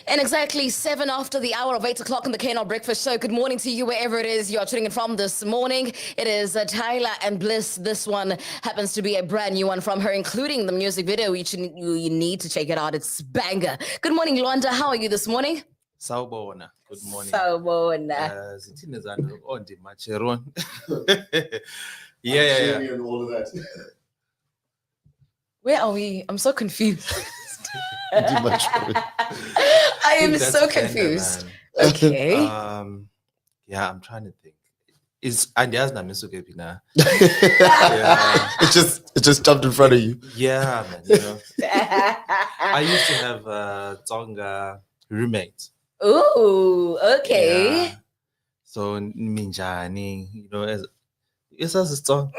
And exactly 7 after the hour of 8 o'clock on the KNR Breakfast Show. Good morning to you wherever it is you're tuning in from this morning. It is Tyler and Bliss. This one happens to be a brand new one from her, including the music video. You need to check it out. It's banger. Good morning, Lwanda. How are you this morning? Sawubona. Good morning. Sawubona. Zithini zandro on the macheron. Yeah. And all of that. Where are we? I'm so confused. I am so confused. Okay. Yeah, I'm trying to think. Is Andia's na misuke pina? Yeah. It just jumped in front of you. Yeah, man. You know. I used to have a Tonga roommate. Ooh, okay. Yeah. So Minjani, you know, as a song.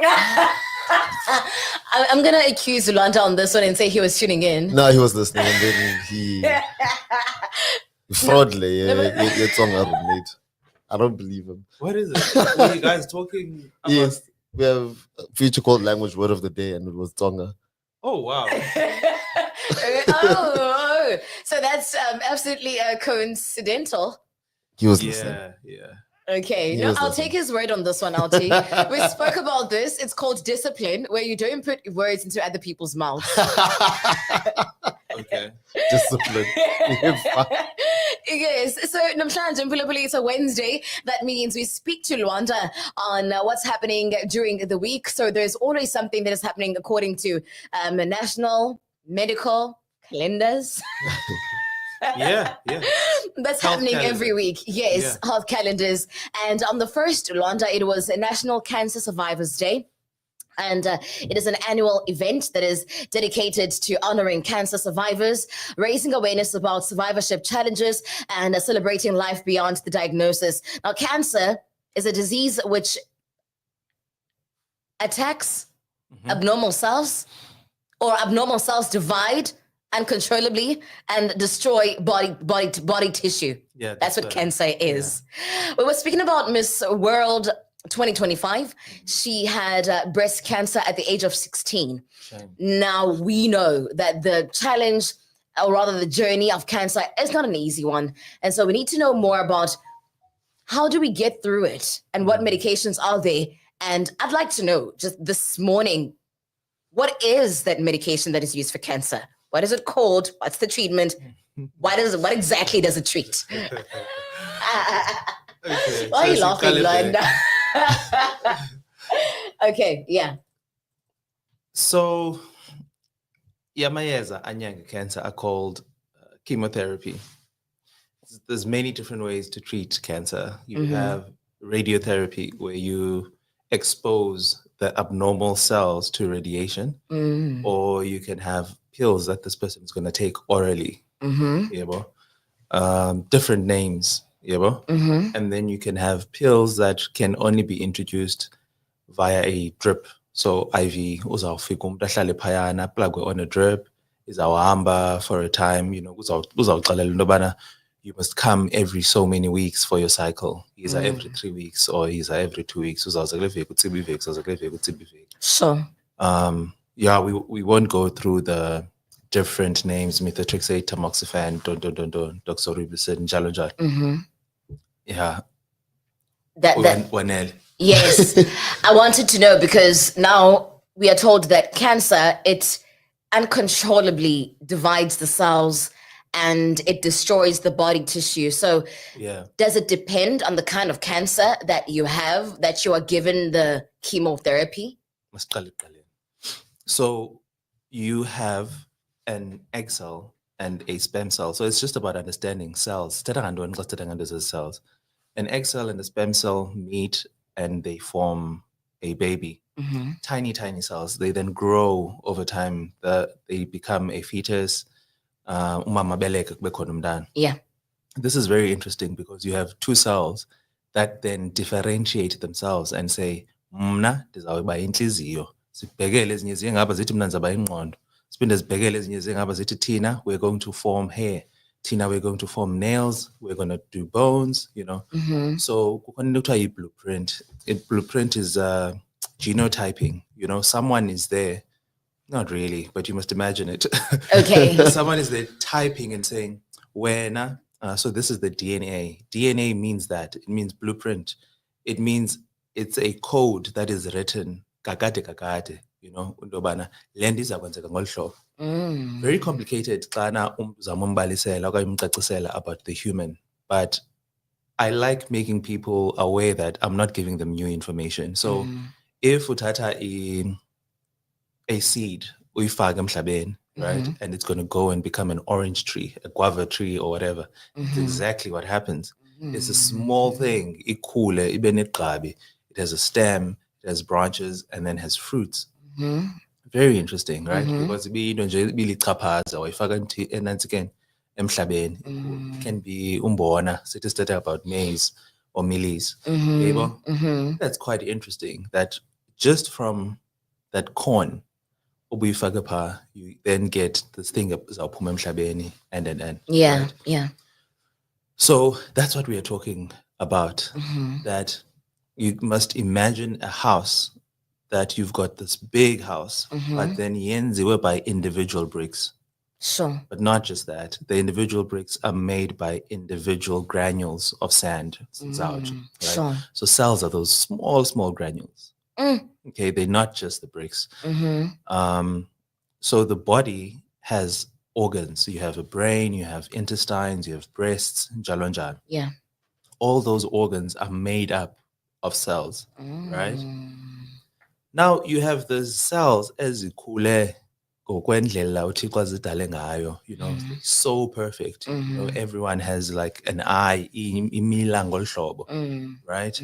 I'm gonna accuse Lwanda on this one and say he was tuning in. No, he was listening, and then he fraudly. It's on our roommate. I don't believe him. What is it? Were you guys talking about? Yes, we have a feature called Language Word of the Day, and it was Tonga. Oh wow. Oh, so that's absolutely coincidental. He was listening. Yeah. Okay, no, I'll take his word on this one, Alti. We spoke about this. It's called discipline, where you don't put words into other people's mouths. Okay. Discipline. Yes. So namhlanje Mpulapuli, it's a Wednesday. That means we speak to Lwanda on what's happening during the week. So there's always something that is happening according to national medical calendars. Yeah. That's Health happening calendar. every week. Yes, Yeah. health calendars. And on the first, Lwanda, it was a National Cancer Survivors Day. And it is an annual event that is dedicated to honoring cancer survivors, raising awareness about survivorship challenges, and celebrating life beyond the diagnosis. Now, cancer is a disease which attacks abnormal cells, or abnormal cells divide uncontrollably and destroy body tissue. Yeah. That's what cancer is. We were speaking about Miss World 2025. She had breast cancer at the age of 16. Shame. Now we know that the challenge, or rather the journey of cancer, is not an easy one. And so we need to know more about how do we get through it and what medications are there. And I'd like to know just this morning, what is that medication that is used for cancer? What is it called? What's the treatment? What exactly does it treat? Okay. Why are you So laughing, Lwanda? Okay, yeah. So, Yamayeza Anyanga cancer are called chemotherapy. There's many different ways to treat cancer. You have radiotherapy, where you expose the abnormal cells to radiation, or you can have pills that this person is going to take orally. Different names. And then you can have pills that can only be introduced via a drip. So IV, uzawufika umuntu ahlale phayana, plug on a drip, izawuhamba for a time, uzawuxelela into yobana you must come every so many weeks for your cycle. Either every 3 weeks or either every 2 weeks. Uzawuze kule veki utsibe iveki, uzawuze kule veki utsibe iveki. Sure. We won't go through the different names, methotrexate, tamoxifen, doxorubicin, njalo njalo. Yeah. Wanele. Yes. I wanted to know because now we are told that cancer, it uncontrollably divides the cells and it destroys the body tissue. So does it depend on the kind of cancer that you have, that you are given the chemotherapy? So you have an egg cell and a sperm cell. So it's just about understanding cells. Cells. An egg cell and a sperm cell meet and they form a baby. Tiny cells. They then grow over time. They become a fetus. Yeah. This is very interesting because you have two cells that then differentiate themselves and say, mna ndizawuba inhliziyo. Sibhekele ezinye zingaba zithi mna ndizaba ingqondo. Siphinde sibhekele ezinye zingaba zithi thina we're going to form hair. Tina, we're going to form nails. We're going to do bones, So kukhona into kuthiwa blueprint. Blueprint is genotyping. Someone is there. Not really, but you must imagine it. Okay. Someone is there typing and saying, so this is the DNA. DNA means that. It means blueprint. It means it's a code that is written kakade kakade, into yobana le nto izakwenzeka ngolu hlobo. Very complicated xana uzama umbalisela okanye umcacisela about the human. But I like making people aware that I'm not giving them new information. So if uthatha a seed, uyifake emhlabeni, right? And it's going to go and become an orange tree, a guava tree or whatever. It's exactly what happens. It's a small thing, ikhule, ibe negqabi. It has a stem, it has branches, and then has fruits. Very interesting, right? Because bilichaphaza wayifaka enantsikeni emhlabeni. It can be umbona, sithi sithetha about maize or mealies. That's quite interesting that just from that corn, ubuyifaka pha, you then get this thing ezawuphuma emhlabeni and. Yeah, right? yeah. So that's what we are talking about, that you must imagine a house that you've got this big house, but then yenziwe by individual bricks. Sure. But not just that. The individual bricks are made by individual granules of sand. Right? Sure. So cells are those small granules. Okay, they're not just the bricks. So the body has organs. So you have a brain, you have intestines, you have breasts, njalo njalo. Yeah. All those organs are made up of cells, right? Now you have the cells ezikhule ngokwendlela uThixo azidale ngayo, so perfect. Everyone has like an eye, imila ngolu hlobo, right?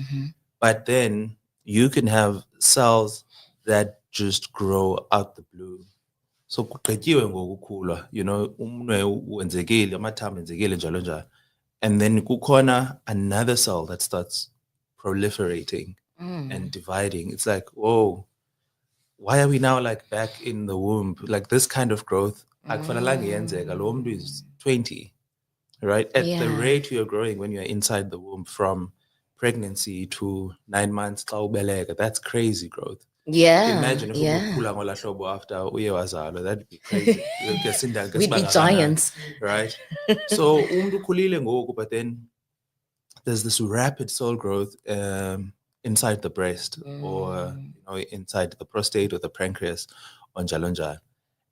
But then you can have cells that just grow out the blue. So kugqityiwe ngokukhula, umunwe wenzekile, amathambo enzekile njalo njalo. And then kukhona another cell that starts proliferating and dividing. It's like, whoa, why are we now like back in the womb? Like this kind of growth, akufanelanga yenzeka. Lo mntu is 20, right? At the rate you're growing when you're inside the womb from pregnancy to 9 months, xa ubeleka, that's crazy growth. Yeah. Imagine if ukhula ngola hlobo after uye wazalwa, that'd be crazy. We'd be giants. Right? So umntu ukhulile ngoku, but then there's this rapid cell growth inside the breast or inside the prostate or the pancreas or njalo njalo.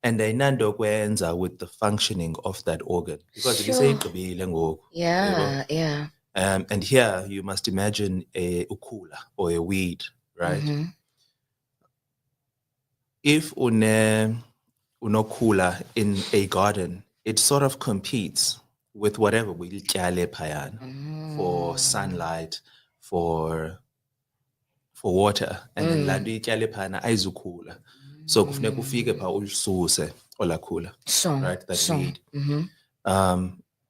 And ayinanto kwenza with the functioning of that organ. Because ibiseyigqibile ngoku. Yeah, yeah. And here you must imagine a ukhula or a weed, right? If unokhula in a garden, it sort of competes with whatever we tyale phayana for sunlight, for water, and then laa nto ityale phayana ayizukhula. So kufuneka ufike pha ulisuse olaa khula, right? That weed.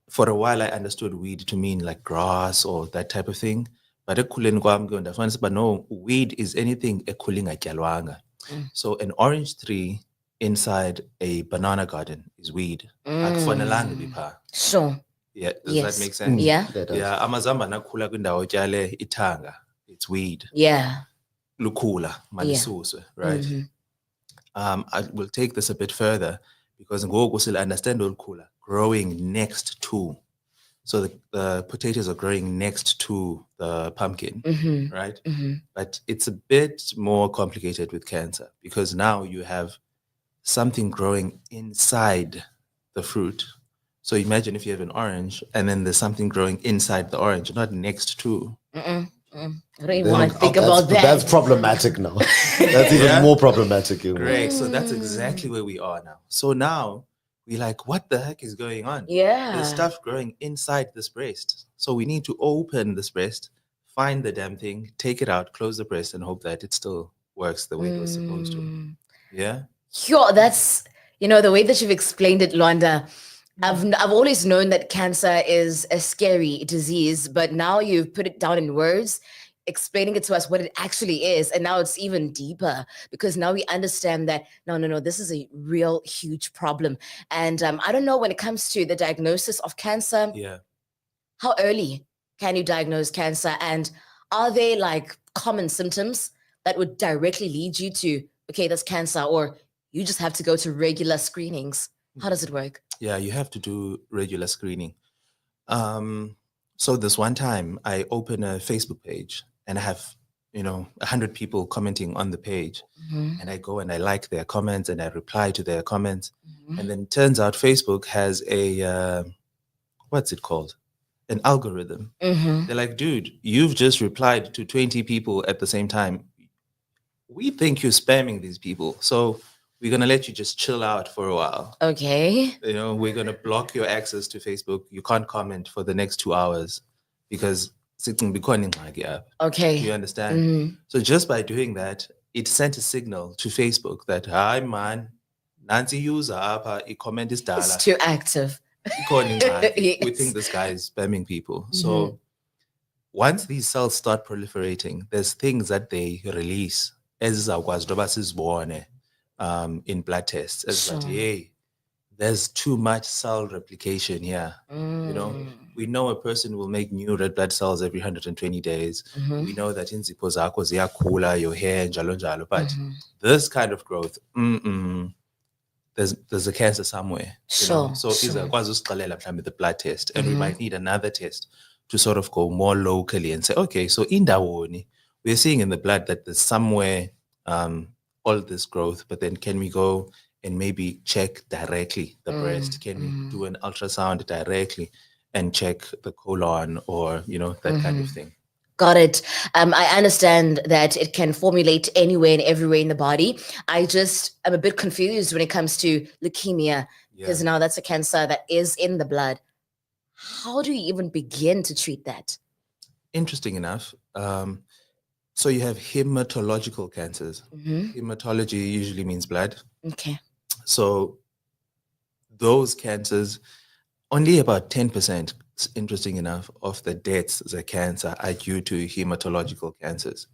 For a while I understood weed to mean like grass or that type of thing. But ekukhuleni kwam ke ndafumanisa uba no, weed is anything ekhula ingatyalwanga. So an orange tree inside a banana garden is weed. Akufanelanga ibe pha. Sure. Yeah, does that make sense? Yeah. Yeah, amazambane akhula kwindawo otyale ithanga. It's weed. Yeah. Lukhula, malisuswe, right? I will take this a bit further because ngoku we'll understand olukhula growing next to. So the potatoes are growing next to the pumpkin, right? But it's a bit more complicated with cancer because now you have something growing inside the fruit. So imagine if you have an orange and then there's something growing inside the orange, not next to. I don't even want to think about that. That's problematic now. That's even more problematic. Great. So that's exactly where we are now. So now we're like, what the heck is going on? Yeah. There's stuff growing inside this breast. So we need to open this breast, find the damn thing, take it out, close the breast, and hope that it still works the way it was supposed to. Yeah? Sure, that's, the way that you've explained it, Lwanda, I've always known that cancer is a scary disease, but now you've put it down in words, explaining it to us what it actually is. And now it's even deeper because now we understand that, no, this is a real huge problem. And I don't know, when it comes to the diagnosis of cancer, how early can you diagnose cancer? And are there like common symptoms that would directly lead you to, okay, that's cancer, or you just have to go to regular screenings? How does it work? Yeah, you have to do regular screening. So this one time I open a Facebook page and I have, 100 people commenting on the page, Mhm. and I go and I like their comments and I reply to their comments. Mhm. And then turns out Facebook has what's it called? An algorithm. Mhm. They're like, dude, you've just replied to 20 people at the same time. We think you're spamming these people. So we're going to let you just chill out for a while. Okay. We're going to block your access to Facebook. You can't comment for the next 2 hours because sitting becoming like, yeah. Okay. You understand? Mhm. So just by doing that, it sent a signal to Facebook that, hi man, Nancy user apa, comment is It's dala. too active. We think Yes. this guy is spamming people. Mhm. So once these cells start proliferating, there's things that they release ezizawukwazi intoba sizibone in blood tests. Ezizathi, Sure. hey, there's too much cell replication here. We know a person will make new red blood cells every 120 days. Mhm. We know that inzipho zakho ziyakhula, your hair, njalo njalo. But Mhm. this kind of growth, there's a cancer somewhere. Sure. So Sure. izakwazi usixelela mhlawumbe the blood test, and we might need another test to sort of go more locally and say, okay, so indawoni, we're seeing in the blood that there's somewhere all this growth, but then can we go and maybe check directly the breast? Can we do an ultrasound directly and check the colon, or that kind of thing? Got it. I understand that it can formulate anywhere and everywhere in the body. I just am a bit confused when it comes to leukemia, because Yeah. now that's a cancer that is in the blood. How do you even begin to treat that? Interesting enough. So you have hematological cancers. Hmm. Hematology usually means blood. Okay. So those cancers, only about 10%, interesting enough, of the deaths as a cancer are due to hematological cancers.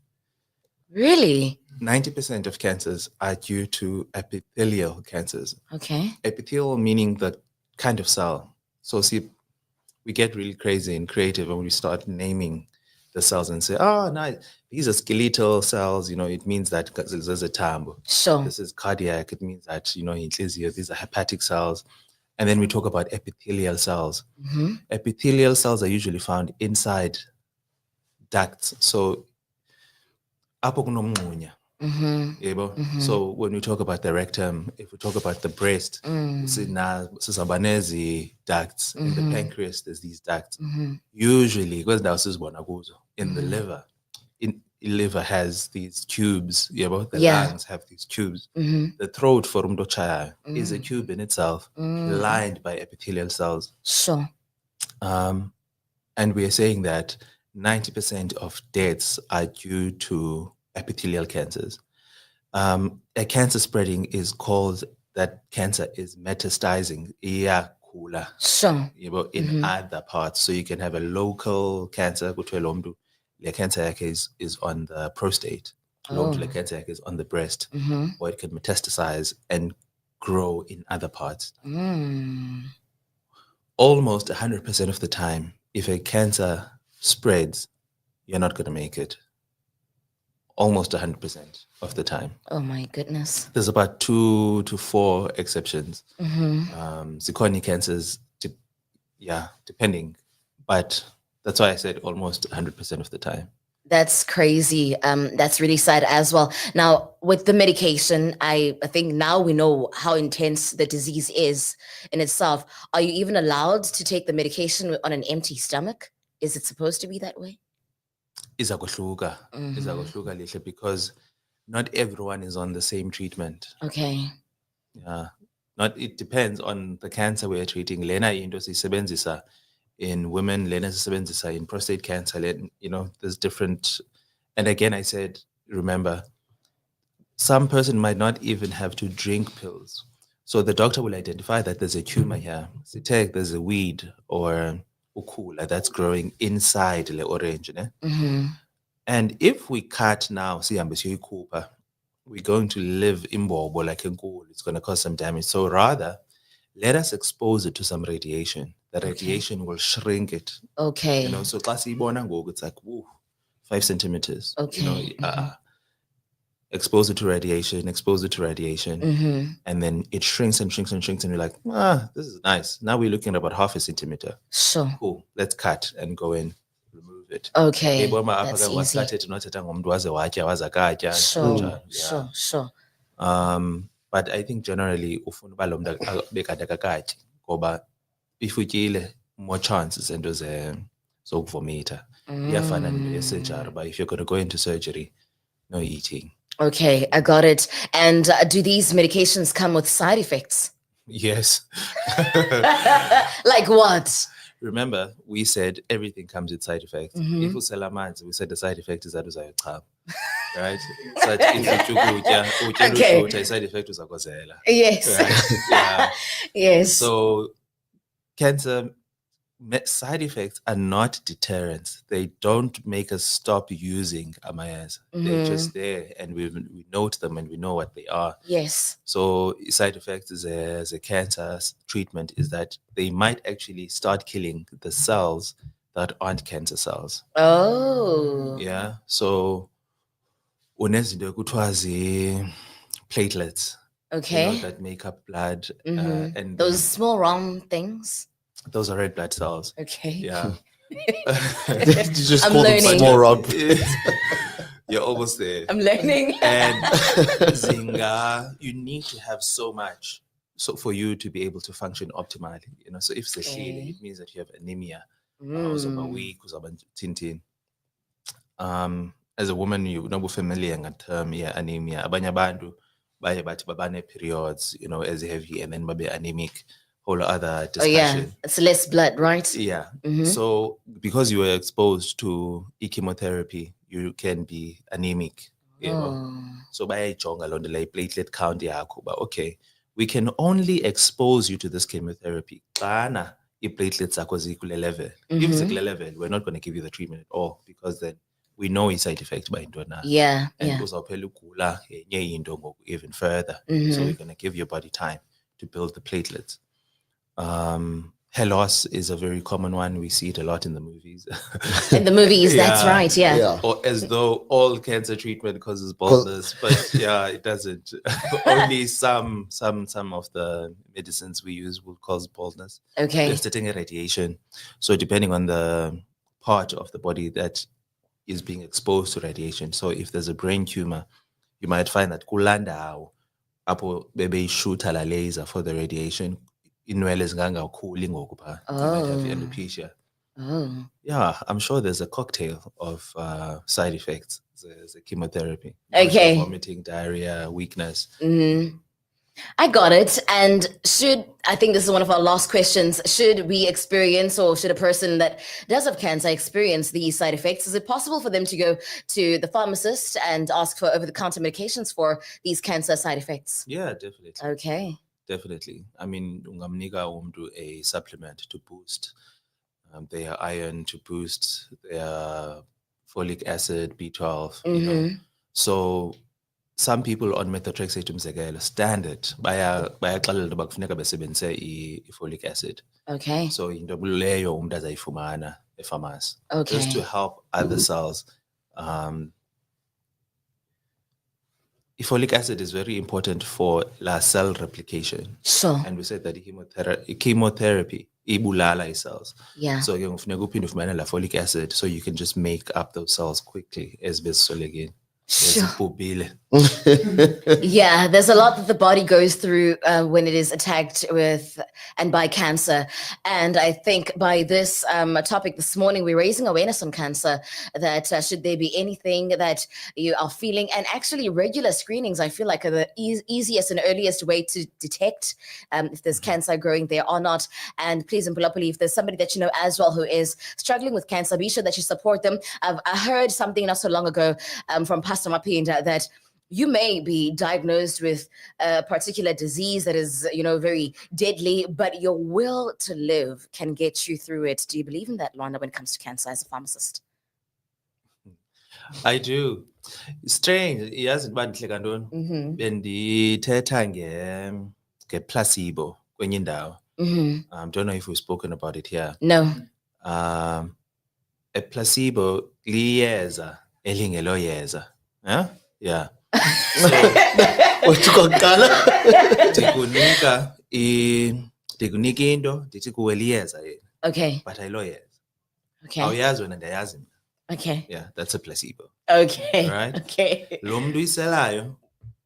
Really? 90% of cancers are due to epithelial cancers. Okay. Epithelial meaning the kind of cell. So see, we get really crazy and creative when we start naming the cells and say, oh, nice, these are skeletal cells. It means that there's a tambo. Sure. This is cardiac. It means that, inhliziyyo, these are hepatic cells. And then we talk about epithelial cells. Hmm. Epithelial cells are usually found inside ducts. So, apho kunomnxunya, Hmm. yebo? So when we talk about the rectum, if we talk about the breast, sizawuba nezi ducts. In the pancreas, there's these ducts. Usually, kwezi ndawo sizibona kuzo, in the liver, liver has these tubes, yebo? The Yeah. lungs have these tubes. Hmm. The throat for umuntu ochayayo is a tube in itself, lined by epithelial cells. Sure. And we are saying that 90% of deaths are due to epithelial cancers. A cancer spreading is called that cancer is metastasizing, iyakula, Sure. in other parts. So you can have a local cancer, kuthiwe lo mntu le cancer yakhe is on the prostate, lo mntu le cancer yakhe is on the breast, or it can metastasize and grow in other parts. Almost 100% of the time, if a cancer spreads, you're not going to make it. Almost 100% of the time. Oh my goodness. There's about 2 to 4 exceptions. Zikhona cancers, depending. But that's why I said almost 100% of the time. That's crazy. That's really sad as well. Now, with the medication, I think now we know how intense the disease is in itself. Are you even allowed to take the medication on an empty stomach? Is it supposed to be that way? Izakohluka lihle, because not everyone is on the same treatment. Okay. Yeah. It depends on the cancer we're treating. Lena into sisebenzisa in women, lena sisebenzisa in prostate cancer. There's different. And again, I said, remember, some person might not even have to drink pills. So the doctor will identify that there's a tumor here. So there's a weed or ukula that's growing inside the orange. Ne? And if we cut now, we're going to live imbobo like a ghoul. It's going to cause some damage. So rather, let us expose it to some radiation. The radiation will shrink it. Okay. So class it's like, woo, 5 centimeters. Okay. expose it to radiation, and then it shrinks and shrinks and shrinks, and you're like, this is nice. Now we're looking at about half a centimeter. Sure. Cool. Let's cut and go in, remove it. Okay. Yebo, ma, apha That's ke easy. wasithathe nothatha ngomntu waze watya waza katya, Sure. njalo, yeah. Sure. But I think generally ufuna uba lo mntu abe kanti akakatyi ngoba if utyile more chances into zokuvomita. Iyafana nento ye-surgery, but if you're going to go into surgery, no eating. Okay, I got it. And do these medications come with side effects? Yes. Like what? Remember, we said everything comes with side effects. If you sell amanzi, we said the side effect is that uzayochama. Right? So if you Okay. side effect uzakozela. Yes. Right? Yeah. Yes. So cancer side effects are not deterrents. They don't make us stop using amayas. They're just there, and we note them and we know what they are. Yes. So side effects as a cancer treatment is that they might actually start killing the cells that aren't cancer cells. Oh. Yeah. So unezinto kuthiwa platelets. Okay. That make up blood. And those small round things. Those are red blood cells. Okay. Yeah. You just I'm call them learning. small round. You're almost there. I'm learning. And zinga, you need to have so much so for you to be able to function optimally. So if it's Okay. it means that you have anemia. Uzaba weak, uzaba tintin. As a woman, you know familiar with term anemia. Abanye abantu baye bathi babane periods, as heavy, and then babe anemic. Whole other discussion. Oh, yeah. It's less blood, right? Yeah. So because you were exposed to chemotherapy, you can be anemic. So by jonga londe la platelet count yakho, but okay, we can only expose you to this chemotherapy. Xana i-platelets zakho zikule level. If it's a level, we're not going to give you the treatment at all because then we know its side effects by intona. Yeah. And Yeah. uzawuphela ugula enye into ngoku even further. So we're going to give your body time to build the platelets. Hair loss is a very common one. We see it a lot in the movies. In the movies, that's right. Yeah. Yeah. Or as though all cancer treatment causes baldness, but yeah, it doesn't. Only some of the medicines we use will cause baldness. Okay. It's taking radiation. So depending on the part of the body that is being exposed to radiation. So if there's a brain tumor, you might find that Lwanda apo bebe shoot la laser for the radiation. Inwele zingangakhuli ngoku pha. You might have alopecia. Oh. Yeah, I'm sure there's a cocktail of side effects. There's a chemotherapy. Okay. Vomiting, diarrhea, weakness. I got it. And I think this is one of our last questions, should we experience, or should a person that does have cancer experience these side effects? Is it possible for them to go to the pharmacist and ask for over-the-counter medications for these cancer side effects? Yeah, definitely. Okay. Definitely. I mean, ungamnika umuntu a supplement to boost their iron, to boost their folic acid, B12, So some people on methotrexate umzekelo standard bayaxelela into yoba kufuneka besebenzise i-folic acid. Okay. So into leyo umuntu azayifumana epharmacy. Okay. Just to help other cells. Folic acid is very important for la cell replication. Sure. And we said that chemotherapy ibulala cells. Yeah. So you ufumana la folic acid so you can just make up those cells quickly as besol again. Sure. Yeah, there's a lot that the body goes through when it is attacked with and by cancer. And I think by this topic this morning, we're raising awareness on cancer, that should there be anything that you are feeling, and actually regular screenings, I feel like, are the easiest and earliest way to detect if there's cancer growing there or not. And please, Mpulapuli, if there's somebody that you know as well who is struggling with cancer, be sure that you support them. I heard something not so long ago from Pastor Mapinda that you may be diagnosed with a particular disease that is, very deadly, but your will to live can get you through it. Do you believe in that, Lwanda, when it comes to cancer as a pharmacist? I do. Strange. Yazi uba ndihle kantoni? Bendithetha nge-placebo kwenye indawo. Don't know if we've spoken about it here. No. A placebo liyeza elingeloyeza. Yeah? Wethukokuqala. Ndikunika into ndithi kuwe liyeza yena, Okay. but ayilo-yeza. Okay. Awuyazi wena ndiyayazi mina. Okay. Yeah, that's a placebo. Okay. Right? Okay. Lo mntu uyiselayo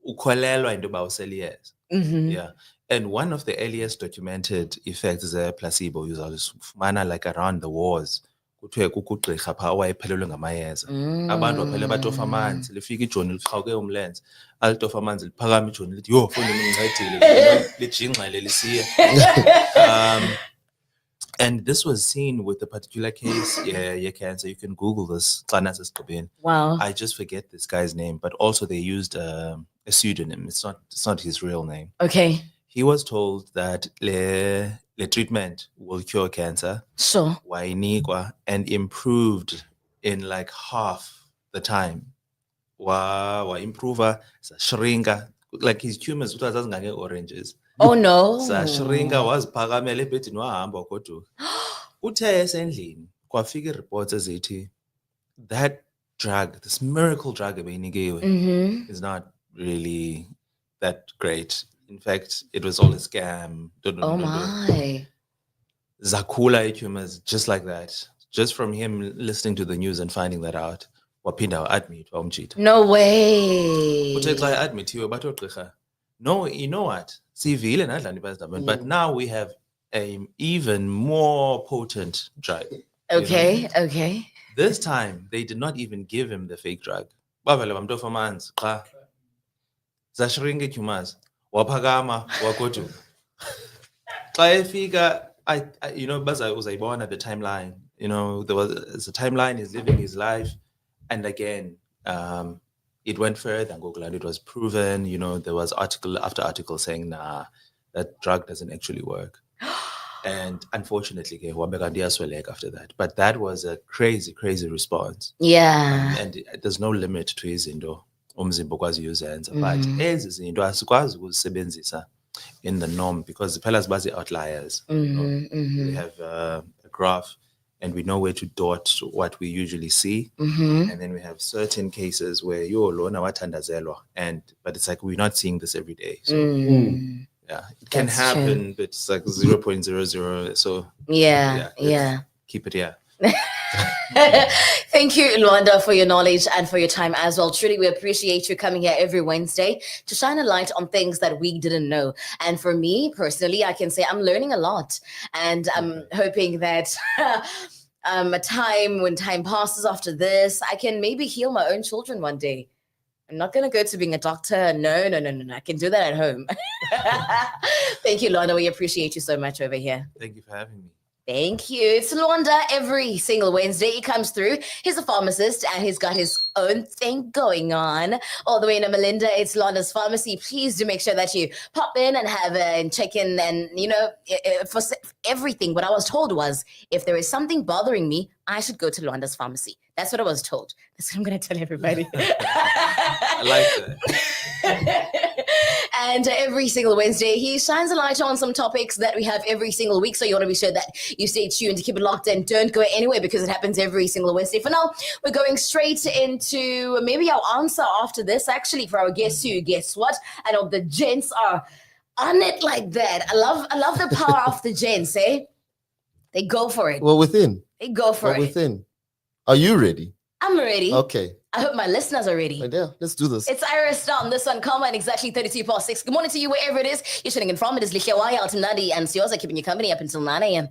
ukholelwa into yoba useliyeza. Yeah. And one of the earliest documented effects ze-placebo uzawufumana like around the wars. Kuthiwe kukho ugqirha phaa owayephelelwe ngamayeza. Abantu baphele batofa amanzi, lifika ijoni lifrhawuke umlenze. Alitofa amanzi liphakama ijoni lithi, yho, funa nimncedile, lijingxele lisiya. And this was seen with a particular case, yeah, cancer. You can Google this. Wow. I just forget this guy's name, but also they used a pseudonym. It's not his real name. Okay. He was told that the treatment will cure cancer. Sure. Wainikwa, and improved in like half the time. Wa improve, shrinka, like his tumors doesn't get oranges. Oh no. Shrinka was pagamele beti no hamba kodwa. Uthe esendlini kwafika reports ezithi that drug, this miracle drug ebeyinikiwe, is not really that great. In fact, it was all a scam. Oh my. Zakula tumors, just like that. Just from him listening to the news and finding that out. Wapinda admit wamchita. No way. Admit you about ugqirha. No, you know what? Sivile nadlani bazdaba. But now we have an even more potent drug. Okay, you know? okay. This time they did not even give him the fake drug. Bavele bamtofa amanzi qha. Zashringa tumors. Wapagama wakotu. Xa efika, you know, baza uzayibona the timeline. You know, there was a timeline. He's living his life, and again, it went further. And it was proven. You know, there was article after article saying, "Nah, that drug doesn't actually work." And unfortunately, after that. But that was a crazy, crazy response. Yeah. And there's no limit to his indo. Umzimba ukwazi uzenza, but ezi zinto asikwazi ukuzisebenzisa in the norm because the fellas bazi outliers. We have a graph and we know where to dot what we usually see, and then we have certain cases where you're lona watandazelwa, but it's like we're not seeing this every day. So yeah, it can happen, but it's like 0.00. So yeah. Keep it here. Thank you, Lwanda, for your knowledge and for your time as well. Truly, we appreciate you coming here every Wednesday to shine a light on things that we didn't know. And for me personally, I can say I'm learning a lot, and I'm hoping that a time when time passes after this, I can maybe heal my own children one day. I'm not going to go to being a doctor. No. I can do that at home. Thank you, Lwanda. We appreciate you so much over here. Thank you for having me. Thank you. It's Lwanda every single Wednesday. He comes through. He's a pharmacist and he's got his own thing going on. All the way in Melinda, it's Lwanda's Pharmacy. Please do make sure that you pop in and have and check in. And, you know, for everything, what I was told was if there is something bothering me, I should go to Lwanda's Pharmacy. That's what I was told. That's what I'm going to tell everybody. I like that. And every single Wednesday, he shines a light on some topics that we have every single week. So you want to be sure that you stay tuned to keep it locked in. Don't go anywhere because it happens every single Wednesday. For now, we're going straight into maybe our answer after this, actually, for our guess who, guess what? I know the gents are on it like that. I love the power of the gents, eh? They go for it. Well, within. They go for it. Within. Are you ready? I'm ready. Okay. I hope my listeners are ready. Yeah, let's do this. It's Iris on this one, comma, and exactly 32 past 6. Good morning to you wherever it is. You're tuning in from. It is Likhewaya, Altinadi, and Sioza keeping you company up until 9 a.m.